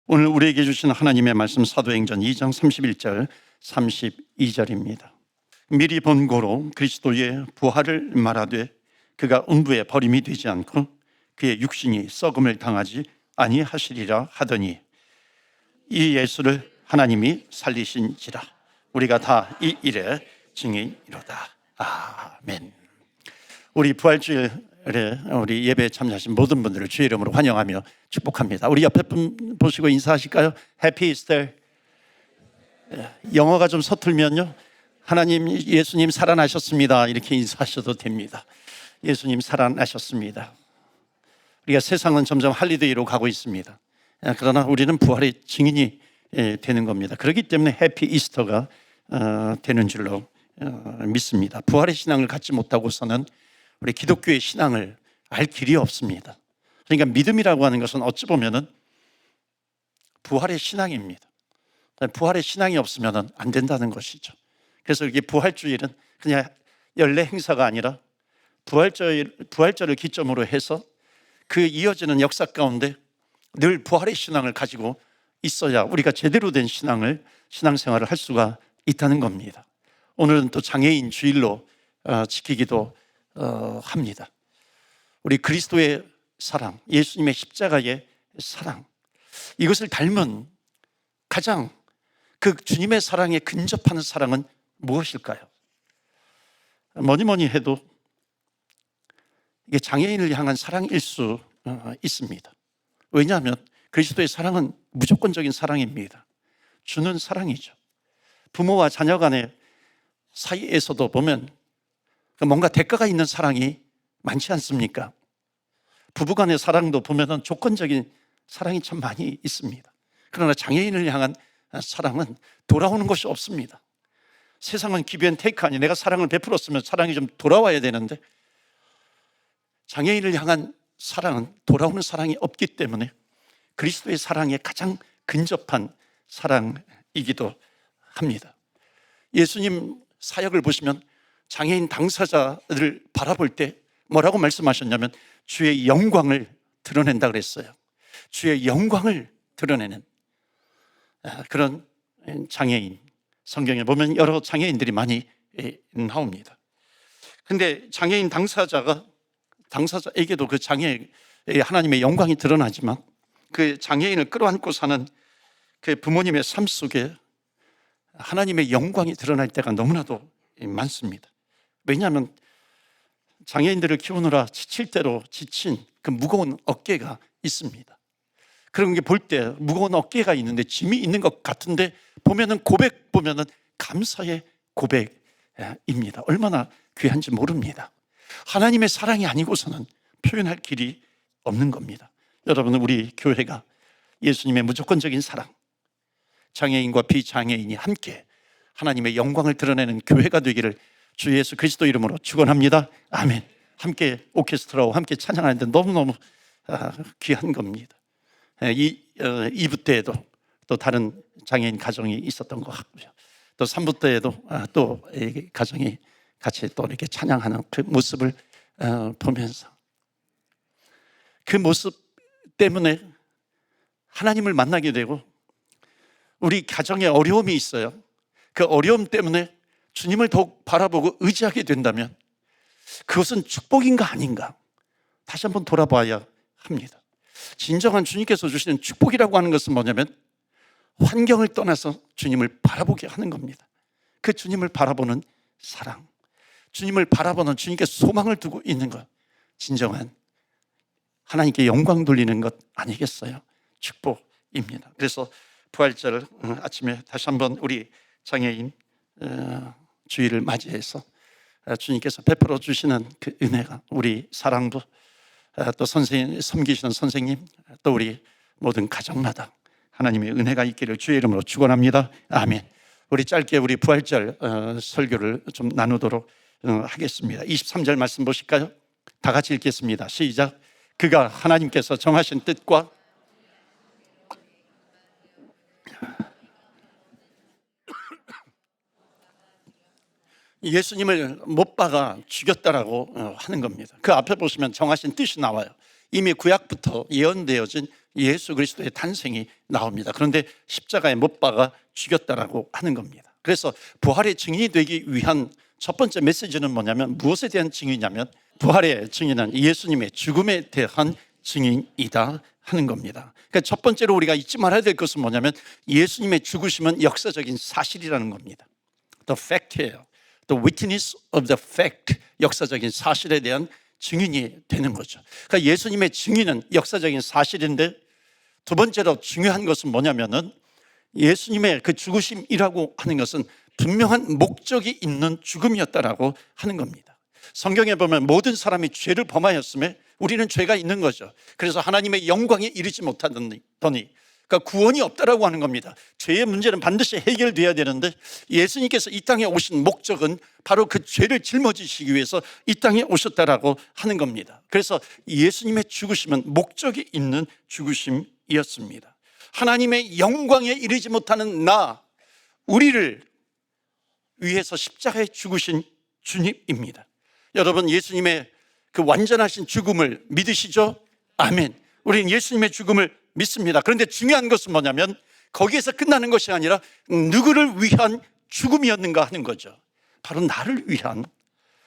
오늘 우리에게 주신 하나님의 말씀 사도행전 2장 31절 32절입니다. 미리 본 고로 그리스도의 부활을 말하되 그가 음부에 버림이 되지 않고 그의 육신이 썩음을 당하지 아니하시리라 하더니 이 예수를 하나님이 살리신지라. 우리가 다 이 일에 증인이로다. 아멘. 우리 부활주일에 우리 예배에 참여하신 모든 분들을 주의 이름으로 환영하며 축복합니다. 우리 옆에 분 보시고 인사하실까요? 해피 이스터. 영어가 좀 서툴면요, 하나님, 예수님 살아나셨습니다, 이렇게 인사하셔도 됩니다. 예수님 살아나셨습니다. 우리가 세상은 점점 할리데이로 가고 있습니다. 그러나 우리는 부활의 증인이 되는 겁니다. 그렇기 때문에 해피 이스터가 되는 줄로 믿습니다. 부활의 신앙을 갖지 못하고서는 우리 기독교의 신앙을 알 길이 없습니다. 그러니까 믿음이라고 하는 것은 어찌 보면은 부활의 신앙입니다. 부활의 신앙이 없으면 안 된다는 것이죠. 그래서 이게 부활주일은 그냥 연례 행사가 아니라 부활절을 기점으로 해서 그 이어지는 역사 가운데 늘 부활의 신앙을 가지고 있어야 우리가 제대로 된 신앙생활을 할 수가 있다는 겁니다. 오늘은 또 장애인 주일로 지키기도 합니다. 우리 그리스도의 사랑, 예수님의 십자가의 사랑, 이것을 닮은 가장 그 주님의 사랑에 근접하는 사랑은 무엇일까요? 뭐니 해도 이게 장애인을 향한 사랑일 수 있습니다. 왜냐하면 그리스도의 사랑은 무조건적인 사랑입니다. 주는 사랑이죠. 부모와 자녀 간의 사이에서도 보면 뭔가 대가가 있는 사랑이 많지 않습니까? 부부 간의 사랑도 보면 조건적인 사랑이 참 많이 있습니다. 그러나 장애인을 향한 사랑은 돌아오는 것이 없습니다. 세상은 기브 앤 테이크 아니, 내가 사랑을 베풀었으면 사랑이 좀 돌아와야 되는데 장애인을 향한 사랑은 돌아오는 사랑이 없기 때문에 그리스도의 사랑에 가장 근접한 사랑이기도 합니다. 예수님 사역을 보시면 장애인 당사자를 바라볼 때 뭐라고 말씀하셨냐면 주의 영광을 드러낸다 그랬어요. 주의 영광을 드러내는 그런 장애인, 성경에 보면 여러 장애인들이 많이 나옵니다. 근데 장애인 당사자에게도 그 장애의 하나님의 영광이 드러나지만 그 장애인을 끌어안고 사는 그 부모님의 삶 속에 하나님의 영광이 드러날 때가 너무나도 많습니다. 왜냐하면 장애인들을 키우느라 지칠 대로 지친 그 무거운 어깨가 있습니다. 그런 게 볼 때 무거운 어깨가 있는데 짐이 있는 것 같은데 보면은 보면은 감사의 고백입니다. 얼마나 귀한지 모릅니다. 하나님의 사랑이 아니고서는 표현할 길이 없는 겁니다. 여러분, 우리 교회가 예수님의 무조건적인 사랑, 장애인과 비장애인이 함께 하나님의 영광을 드러내는 교회가 되기를 주 예수 그리스도 이름으로 축원합니다. 아멘. 함께 오케스트라와 함께 찬양하는데 너무너무 귀한 겁니다. 2부 때에도 또 다른 장애인 가정이 있었던 것 같고요. 또 3부 때에도 또 가정이 같이 또 이렇게 찬양하는 그 모습을 보면서 그 모습 때문에 하나님을 만나게 되고 우리 가정에 어려움이 있어요. 그 어려움 때문에 주님을 더욱 바라보고 의지하게 된다면 그것은 축복인가 아닌가 다시 한번 돌아봐야 합니다. 진정한 주님께서 주시는 축복이라고 하는 것은 뭐냐면 환경을 떠나서 주님을 바라보게 하는 겁니다. 그 주님을 바라보는 사랑, 주님을 바라보는 주님께 소망을 두고 있는 것, 진정한 하나님께 영광 돌리는 것 아니겠어요? 축복입니다. 그래서 부활절 아침에 다시 한번 우리 장애인 주일을 맞이해서 주님께서 베풀어 주시는 그 은혜가 우리 사랑부 또 섬기시는 선생님 또 우리 모든 가정마다 하나님의 은혜가 있기를 주의 이름으로 축원합니다. 아멘. 우리 짧게 우리 부활절 설교를 좀 나누도록 하겠습니다. 23절 말씀 보실까요? 다 같이 읽겠습니다. 시작. 그가 하나님께서 정하신 뜻과 예수님을 못 박아 죽였다라고 하는 겁니다. 그 앞에 보시면 정하신 뜻이 나와요. 이미 구약부터 예언되어진 예수 그리스도의 탄생이 나옵니다. 그런데 십자가에 못 박아 죽였다라고 하는 겁니다. 그래서 부활의 증인이 되기 위한 첫 번째 메시지는 뭐냐면, 무엇에 대한 증인이냐면 부활의 증인은 예수님의 죽음에 대한 증인이다 하는 겁니다. 그러니까 첫 번째로 우리가 잊지 말아야 될 것은 뭐냐면, 예수님의 죽으심은 역사적인 사실이라는 겁니다. The fact예요. The witness of the fact, 역사적인 사실에 대한 증인이 되는 거죠. 그러니까 예수님의 증인은 역사적인 사실인데, 두 번째로 중요한 것은 뭐냐면은 예수님의 그 죽으심이라고 하는 것은 분명한 목적이 있는 죽음이었다라고 하는 겁니다. 성경에 보면 모든 사람이 죄를 범하였음에 우리는 죄가 있는 거죠. 그래서 하나님의 영광에 이르지 못하더니, 그러니까 구원이 없다라고 하는 겁니다. 죄의 문제는 반드시 해결돼야 되는데, 예수님께서 이 땅에 오신 목적은 바로 그 죄를 짊어지시기 위해서 이 땅에 오셨다라고 하는 겁니다. 그래서 예수님의 죽으심은 목적이 있는 죽으심이었습니다. 하나님의 영광에 이르지 못하는 우리를 위해서 십자가에 죽으신 주님입니다. 여러분, 예수님의 그 완전하신 죽음을 믿으시죠? 아멘. 우리는 예수님의 죽음을 믿습니다. 그런데 중요한 것은 뭐냐면, 거기에서 끝나는 것이 아니라 누구를 위한 죽음이었는가 하는 거죠. 바로 나를 위한,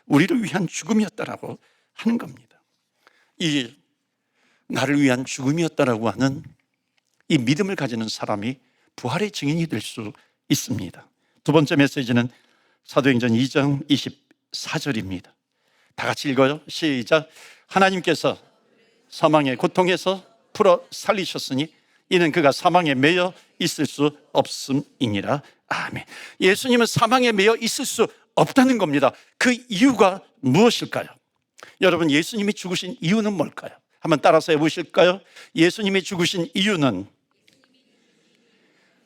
우리를 위한 죽음이었다라고 하는 겁니다. 이 나를 위한 죽음이었다라고 하는 이 믿음을 가지는 사람이 부활의 증인이 될 수 있습니다. 두 번째 메시지는 사도행전 2장 24절입니다. 다 같이 읽어요. 시작. 하나님께서 사망의 고통에서 풀어 살리셨으니 이는 그가 사망에 매여 있을 수 없음이니라. 아멘. 예수님은 사망에 매여 있을 수 없다는 겁니다. 그 이유가 무엇일까요? 여러분, 예수님이 죽으신 이유는 뭘까요? 한번 따라서 해보실까요? 예수님이 죽으신 이유는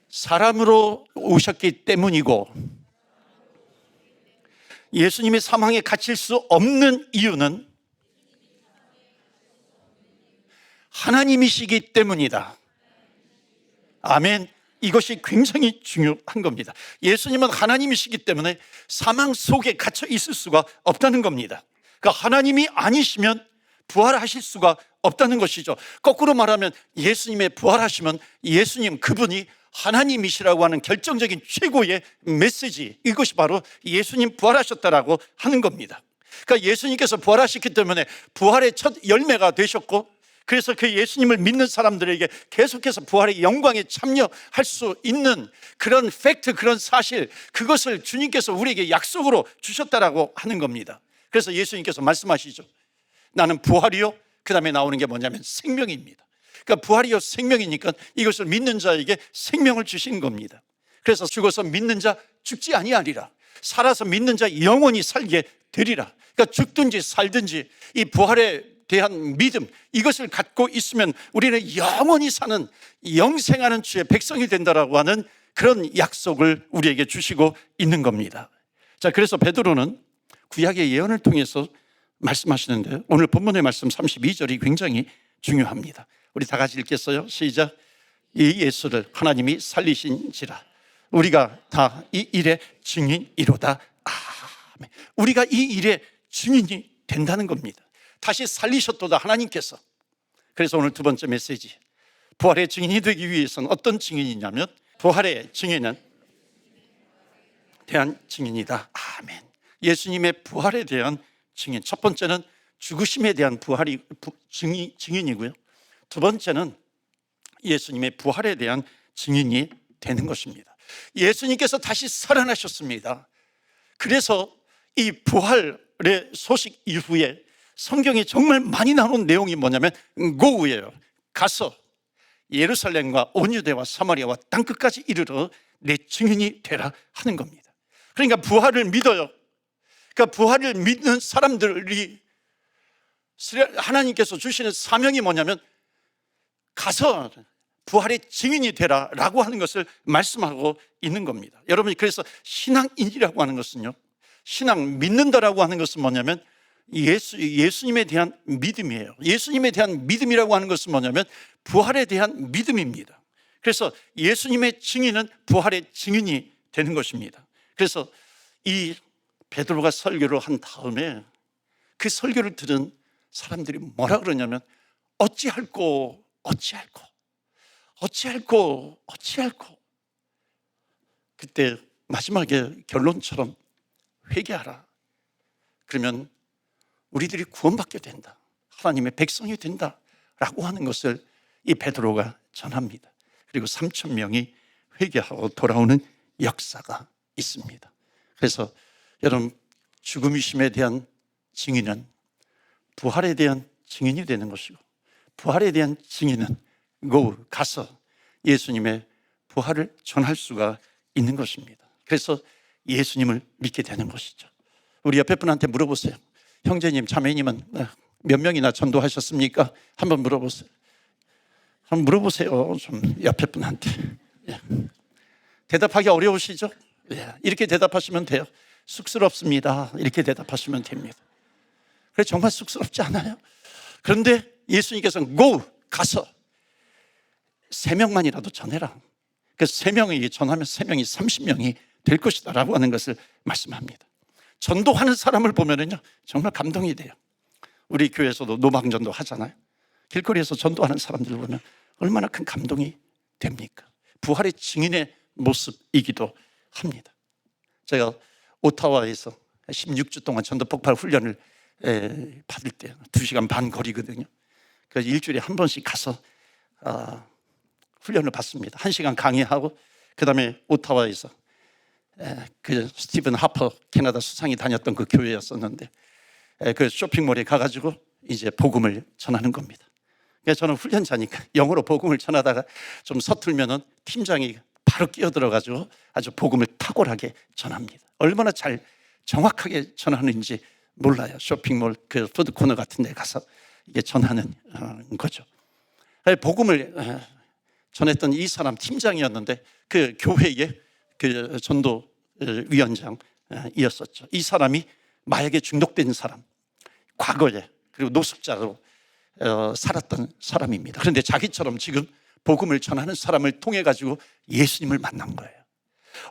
사람으로 오셨기 때문이고, 예수님이 사망에 갇힐 수 없는 이유는 하나님이시기 때문이다. 아멘. 이것이 굉장히 중요한 겁니다. 예수님은 하나님이시기 때문에 사망 속에 갇혀 있을 수가 없다는 겁니다. 그러니까 하나님이 아니시면 부활하실 수가 없다는 것이죠. 거꾸로 말하면 예수님의 부활하시면 예수님 그분이 하나님이시라고 하는 결정적인 최고의 메시지, 이것이 바로 예수님 부활하셨다라고 하는 겁니다. 그러니까 예수님께서 부활하셨기 때문에 부활의 첫 열매가 되셨고, 그래서 그 예수님을 믿는 사람들에게 계속해서 부활의 영광에 참여할 수 있는 그런 팩트, 그런 사실, 그것을 주님께서 우리에게 약속으로 주셨다라고 하는 겁니다. 그래서 예수님께서 말씀하시죠. 나는 부활이요, 그 다음에 나오는 게 뭐냐면 생명입니다. 그러니까 부활이요 생명이니까 이것을 믿는 자에게 생명을 주신 겁니다. 그래서 죽어서 믿는 자 죽지 아니하리라, 살아서 믿는 자 영원히 살게 되리라. 그러니까 죽든지 살든지 이 부활에 대한 믿음, 이것을 갖고 있으면 우리는 영원히 사는, 영생하는 주의 백성이 된다라고 하는 그런 약속을 우리에게 주시고 있는 겁니다. 자, 그래서 베드로는 구약의 예언을 통해서 말씀하시는데, 오늘 본문의 말씀 32절이 굉장히 중요합니다. 우리 다 같이 읽겠어요? 시작. 이 예수를 하나님이 살리신지라 우리가 다 이 일의 증인이로다. 아멘. 우리가 이 일의 증인이 된다는 겁니다. 다시 살리셨도다, 하나님께서. 그래서 오늘 두 번째 메시지, 부활의 증인이 되기 위해서는 어떤 증인이냐면, 부활의 증인은 대한 증인이다. 아멘. 예수님의 부활에 대한 증인. 첫 번째는 죽으심에 대한 증인이고요, 두 번째는 예수님의 부활에 대한 증인이 되는 것입니다. 예수님께서 다시 살아나셨습니다. 그래서 이 부활의 소식 이후에 성경이 정말 많이 나오는 내용이 뭐냐면 고우예요. 가서 예루살렘과 온 유대와 사마리아와 땅끝까지 이르러 내 증인이 되라 하는 겁니다. 그러니까 부활을 믿어요. 그러니까 부활을 믿는 사람들이 하나님께서 주시는 사명이 뭐냐면 가서 부활의 증인이 되라 라고 하는 것을 말씀하고 있는 겁니다. 여러분이 그래서 신앙인이라고 하는 것은요, 신앙 믿는다라고 하는 것은 뭐냐면 예수님에 대한 믿음이에요. 예수님에 대한 믿음이라고 하는 것은 뭐냐면 부활에 대한 믿음입니다. 그래서 예수님의 증인은 부활의 증인이 되는 것입니다. 그래서 이 베드로가 설교를 한 다음에 그 설교를 들은 사람들이 뭐라 그러냐면 어찌할꼬 어찌할꼬 그때 마지막에 결론처럼 회개하라. 그러면 우리들이 구원받게 된다. 하나님의 백성이 된다라고 하는 것을 이 베드로가 전합니다. 그리고 3,000명이 회개하고 돌아오는 역사가 있습니다. 그래서 여러분, 죽음이심에 대한 증인은 부활에 대한 증인이 되는 것이고, 부활에 대한 증인은 가서 예수님의 부활을 전할 수가 있는 것입니다. 그래서 예수님을 믿게 되는 것이죠. 우리 옆에 분한테 물어보세요. 형제님, 자매님은 몇 명이나 전도하셨습니까? 한번 물어보세요. 한번 물어보세요. 좀 옆에 분한테. 예. 대답하기 어려우시죠? 예. 이렇게 대답하시면 돼요. 쑥스럽습니다. 이렇게 대답하시면 됩니다. 그래, 정말 쑥스럽지 않아요? 그런데 예수님께서는 가서 3명만이라도 전해라. 그래서 3명이 전하면 3명이 30명이 될 것이다 라고 하는 것을 말씀합니다. 전도하는 사람을 보면은요, 정말 감동이 돼요. 우리 교회에서도 노방전도 하잖아요. 길거리에서 전도하는 사람들을 보면 얼마나 큰 감동이 됩니까? 부활의 증인의 모습이기도 합니다. 제가 오타와에서 16주 동안 전도 폭발 훈련을 받을 때 2시간 반 거리거든요. 그래서 일주일에 한 번씩 가서 훈련을 받습니다. 1시간 강의하고, 그 다음에 오타와에서 그 스티븐 하퍼 캐나다 수상이 다녔던 그 교회였었는데, 그 쇼핑몰에 가가지고 이제 복음을 전하는 겁니다. 그래서 저는 훈련자니까 영어로 복음을 전하다가 좀 서툴면은 팀장이 바로 끼어들어가지고 아주 복음을 탁월하게 전합니다. 얼마나 잘 정확하게 전하는지 몰라요. 쇼핑몰 그 푸드코너 같은 데 가서 이게 전하는 거죠. 복음을 전했던 이 사람 팀장이었는데 그 교회의 그 전도위원장이었었죠. 이 사람이 마약에 중독된 사람, 과거에, 그리고 노숙자로 살았던 사람입니다. 그런데 자기처럼 지금 복음을 전하는 사람을 통해 가지고 예수님을 만난 거예요.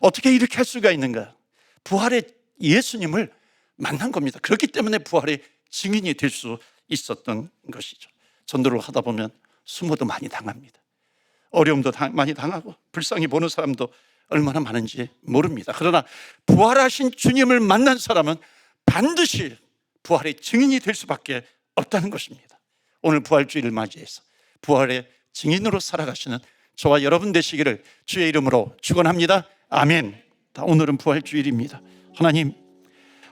어떻게 이렇게 할 수가 있는가? 부활의 예수님을 만난 겁니다. 그렇기 때문에 부활의 증인이 될 수 있었던 것이죠. 전도를 하다 보면 수모도 많이 당합니다. 어려움도 많이 당하고 불쌍히 보는 사람도 얼마나 많은지 모릅니다. 그러나 부활하신 주님을 만난 사람은 반드시 부활의 증인이 될 수밖에 없다는 것입니다. 오늘 부활주의를 맞이해서 부활의 증인으로 살아가시는 저와 여러분 되시기를 주의 이름으로 축원합니다. 아멘. 오늘은 부활주일입니다.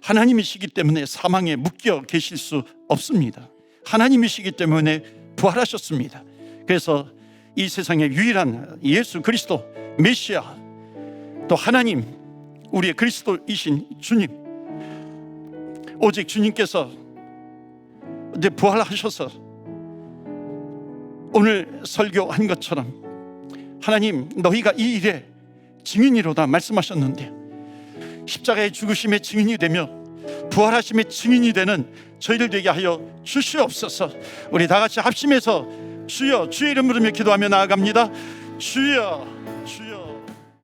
하나님이시기 때문에 사망에 묶여 계실 수 없습니다. 하나님이시기 때문에 부활하셨습니다. 그래서 이 세상의 유일한 예수 그리스도 메시아, 또 하나님, 우리의 그리스도이신 주님, 오직 주님께서 이제 부활하셔서 오늘 설교한 것처럼 하나님, 너희가 이 일에 증인이로다 말씀하셨는데, 십자가의 죽으심의 증인이 되며 부활하심의 증인이 되는 저희들 되게 하여 주시옵소서. 우리 다 같이 합심해서 주여, 주의 이름 부르며 기도하며 나아갑니다. 주여,